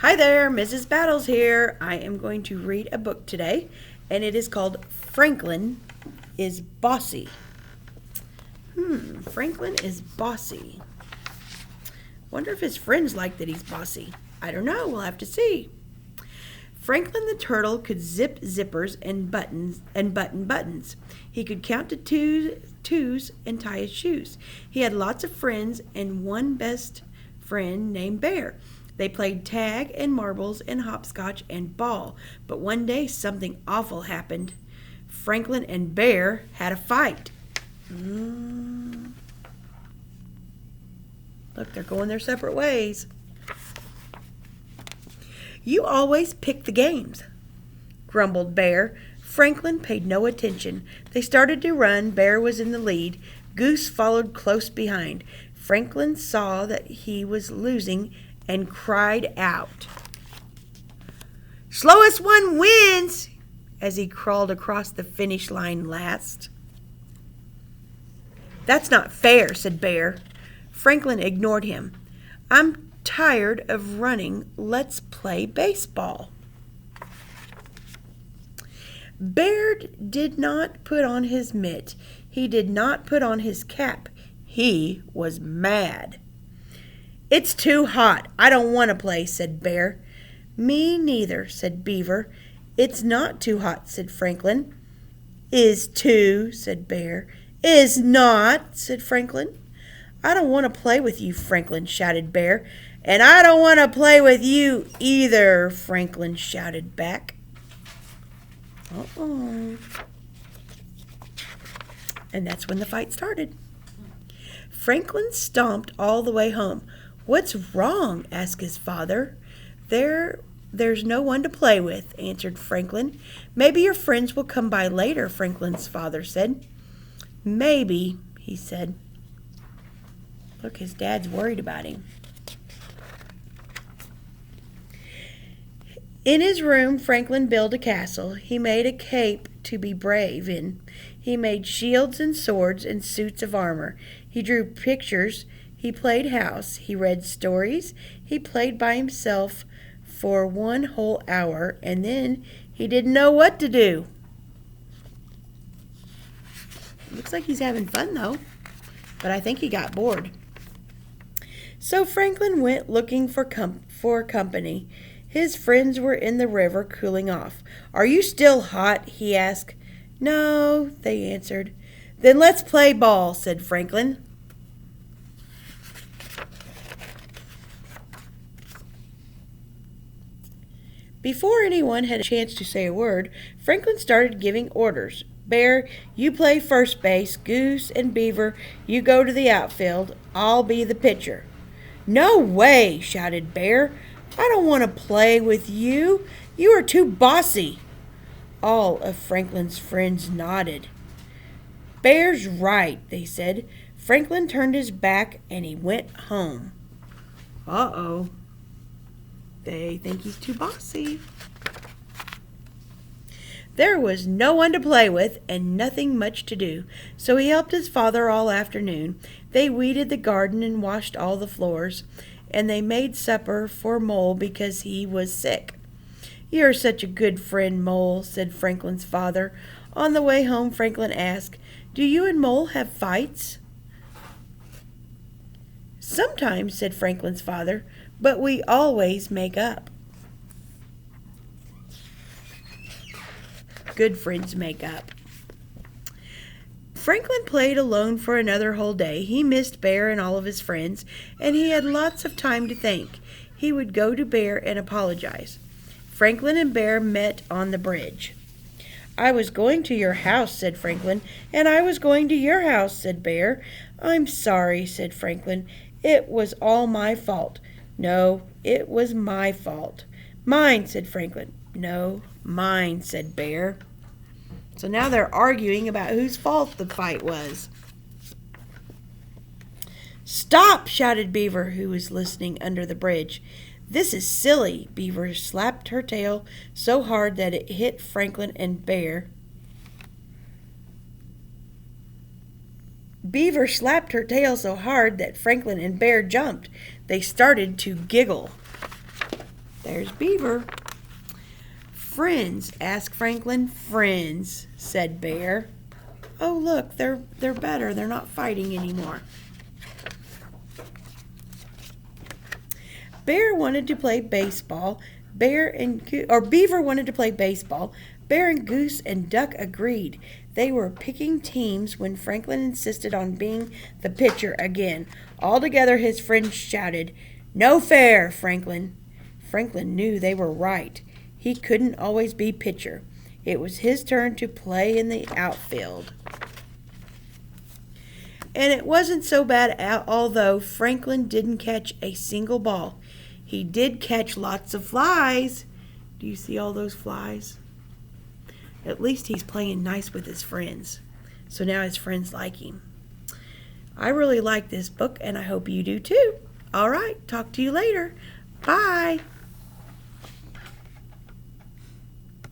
Hi there, Mrs. Battles here. I am going to read a book today, and it is called Franklin is Bossy. Franklin is bossy. Wonder if his friends like that he's bossy. I don't know, we'll have to see. Franklin the turtle could zip zippers and button buttons. He could count to twos and tie his shoes. He had lots of friends and one best friend named Bear. They played tag and marbles and hopscotch and ball. But one day something awful happened. Franklin and Bear had a fight. Look, they're going their separate ways. You always pick the games, grumbled Bear. Franklin paid no attention. They started to run. Bear was in the lead. Goose followed close behind. Franklin saw that he was losing and cried out. Slowest one wins, as he crawled across the finish line last. That's not fair, said Bear. Franklin ignored him. I'm tired of running. Let's play baseball. Bear did not put on his mitt. He did not put on his cap. He was mad. It's too hot. I don't want to play, said Bear. Me neither, said Beaver. It's not too hot, said Franklin. Is too, said Bear. Is not, said Franklin. I don't want to play with you, Franklin, shouted Bear. And I don't want to play with you either, Franklin shouted back. And that's when the fight started. Franklin stomped all the way home. What's wrong? Asked his father. There's no one to play with, answered Franklin. Maybe your friends will come by later, Franklin's father said. Maybe, he said. Look, his dad's worried about him. In his room, Franklin built a castle. He made a cape to be brave in. He made shields and swords and suits of armor. He drew pictures. He played house. He read stories. He played by himself for 1 whole hour, and then he didn't know what to do. Looks like he's having fun, though, but I think he got bored. So Franklin went looking for company. His friends were in the river cooling off. Are you still hot? He asked. No, they answered. Then let's play ball, said Franklin. Before anyone had a chance to say a word, Franklin started giving orders. Bear, you play first base. Goose and Beaver, you go to the outfield. I'll be the pitcher. No way, shouted Bear. I don't want to play with you. You are too bossy. All of Franklin's friends nodded. Bear's right, they said. Franklin turned his back and he went home. Uh-oh. They think he's too bossy. There was no one to play with and nothing much to do, so he helped his father all afternoon. They weeded the garden and washed all the floors, and they made supper for Mole because he was sick. You're such a good friend, Mole, said Franklin's father. On the way home, Franklin asked, Do you and Mole have fights? Sometimes, said Franklin's father, but we always make up. Good friends make up. Franklin played alone for another whole day. He missed Bear and all of his friends, and he had lots of time to think. He would go to Bear and apologize. Franklin and Bear met on the bridge. I was going to your house, said Franklin, and I was going to your house, said Bear. I'm sorry, said Franklin. It was all my fault. No, it was my fault. Mine, said Franklin. No, mine, said Bear. So now they're arguing about whose fault the fight was. Stop, shouted Beaver, who was listening under the bridge. This is silly. Beaver slapped her tail so hard that it hit Franklin and Bear. Beaver slapped her tail so hard that Franklin and Bear jumped. They started to giggle. There's Beaver. Friends, asked Franklin. Friends, said Bear. Oh, look, they're better. They're not fighting anymore. Bear wanted to play baseball. Beaver wanted to play baseball. Bear and Goose and Duck agreed. They were picking teams when Franklin insisted on being the pitcher again. Altogether, his friends shouted, "No fair, Franklin." Franklin knew they were right. He couldn't always be pitcher. It was his turn to play in the outfield. And it wasn't so bad, although Franklin didn't catch a single ball. He did catch lots of flies. Do you see all those flies? At least he's playing nice with his friends. So now his friends like him. I really like this book, and I hope you do too. All right, talk to you later. Bye.